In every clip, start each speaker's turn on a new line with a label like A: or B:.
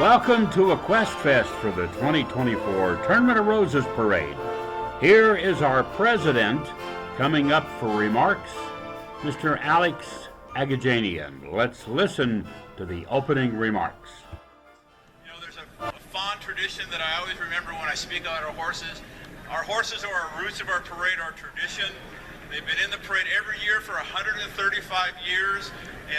A: Welcome to Equestfest for the 2024 Tournament of Roses Parade. Here is our president coming up for remarks, Mr. Alex Agajanian. Let's listen to the opening remarks.
B: You know, there's a fond tradition that I always remember when I speak about our horses. Our horses are our roots of our parade, our tradition. They've been in the parade every year for 135 years,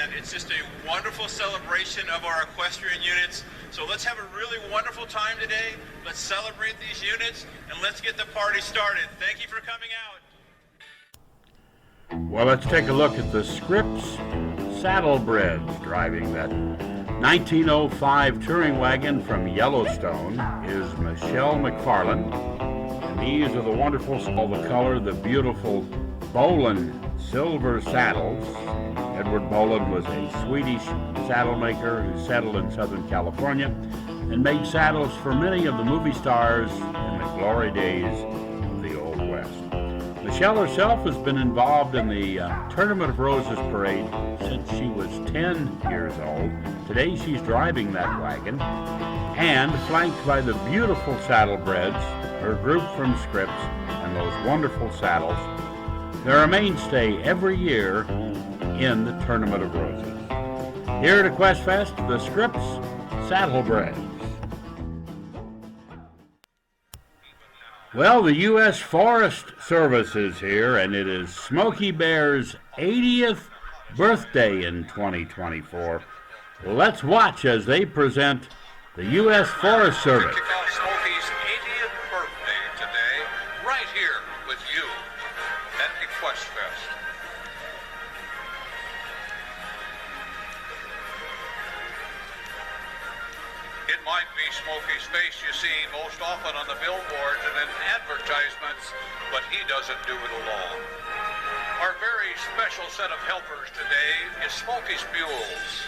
B: and it's just a wonderful celebration of our equestrian units. So let's have a really wonderful time today. Let's celebrate these units, and let's get the party started. Thank you for coming out.
A: Well, let's take a look at the Scripps Saddlebreds. Driving that 1905 touring wagon from Yellowstone is Michelle McFarland. And these are the wonderful, all the color, the beautiful Boland silver saddles. Edward Boland was a Swedish saddle maker who settled in Southern California and made saddles for many of the movie stars in the glory days of the Old West. Michelle herself has been involved in the Tournament of Roses Parade since she was 10 years old. Today she's driving that wagon and flanked by the beautiful Saddlebreds, her group from Scripps, and those wonderful saddles. They're a mainstay every year in the Tournament of Roses. Here at Equestfest, the Scripps Saddlebreds. Well, the U.S. Forest Service is here, and it is Smokey Bear's 80th birthday in 2024. Let's watch as they present the U.S. Forest Service.
C: Kick off Smokey's 80th birthday today, right here with you at Equestfest. It might be Smokey's face you see most often on the billboards and in advertisements, but he doesn't do it alone. Our very special set of helpers today is Smokey's Mules,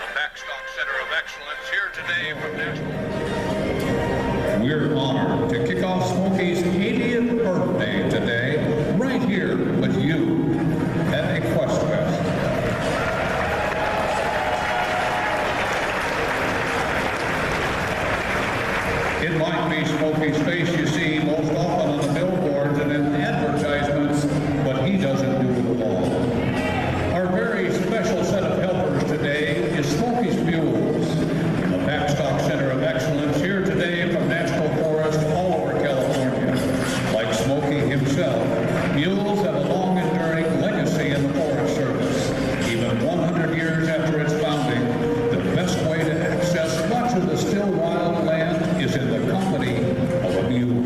C: the Backstock Center of Excellence here today from Nashville.
D: We're honored to kick off Smokey's 80th birthday today, right here with you at Equestfest. It might be Smokey's face you see most often on the billboards and in advertisements, but he doesn't do it alone. Our very special set of helpers today is Smokey's Mules, the Backstock Center of Excellence here today from National Forest all over California. Like Smokey himself, mules have a long enduring legacy in the Forest Service. Even 100 years after its founding, the best way to access much of the still wild land is in the company of a mule.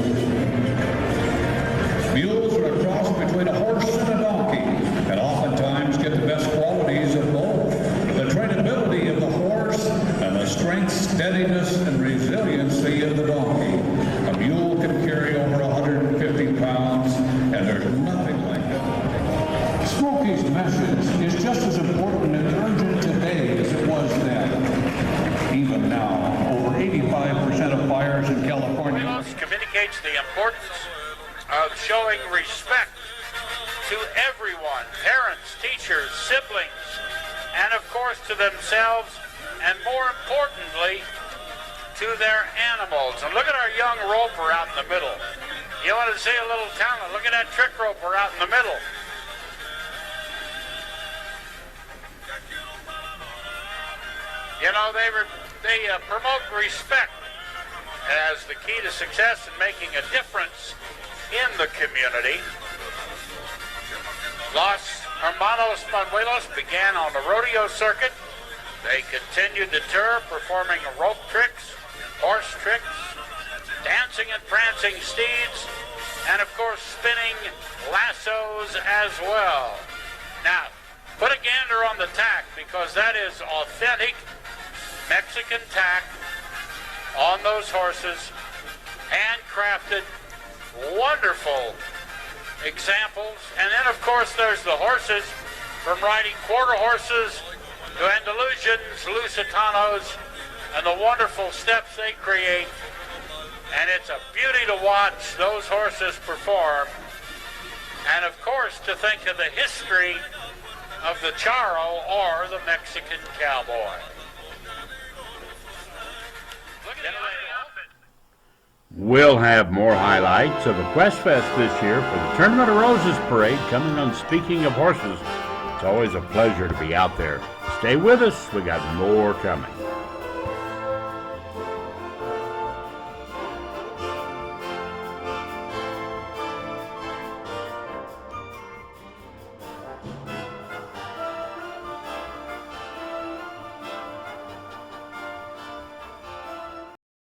D: Mules are a cross between a horse and a donkey, and oftentimes get the best qualities of both. The trainability of the horse and the strength, steadiness, and resiliency of the donkey. A mule can carry over 150 pounds, and there's nothing like it. Smokey's message is just as important and urgent today as it was then. Even now, over 85% of fires in California
E: communicates the importance of showing respect to everyone, parents, teachers, siblings, and of course to themselves, and more importantly, to their animals. And look at our young roper out in the middle. You want to see a little talent? Look at that trick roper out in the middle. You know, they promote respect as the key to success in making a difference in the community. Los Hermanos began on the rodeo circuit. They continued the tour, performing rope tricks, horse tricks, dancing and prancing steeds, and of course spinning lassos as well. Now, put a gander on the tack, because that is authentic Mexican tack on those horses, handcrafted, wonderful examples. And then of course there's the horses, from riding quarter horses to Andalusians, Lusitanos, and the wonderful steps they create. And it's a beauty to watch those horses perform. And of course to think of the history of the charro, or the Mexican cowboy.
A: We'll have more highlights of Equestfest this year for the Tournament of Roses Parade coming on Speaking of Horses. It's always a pleasure to be out there. Stay with us. We got more coming.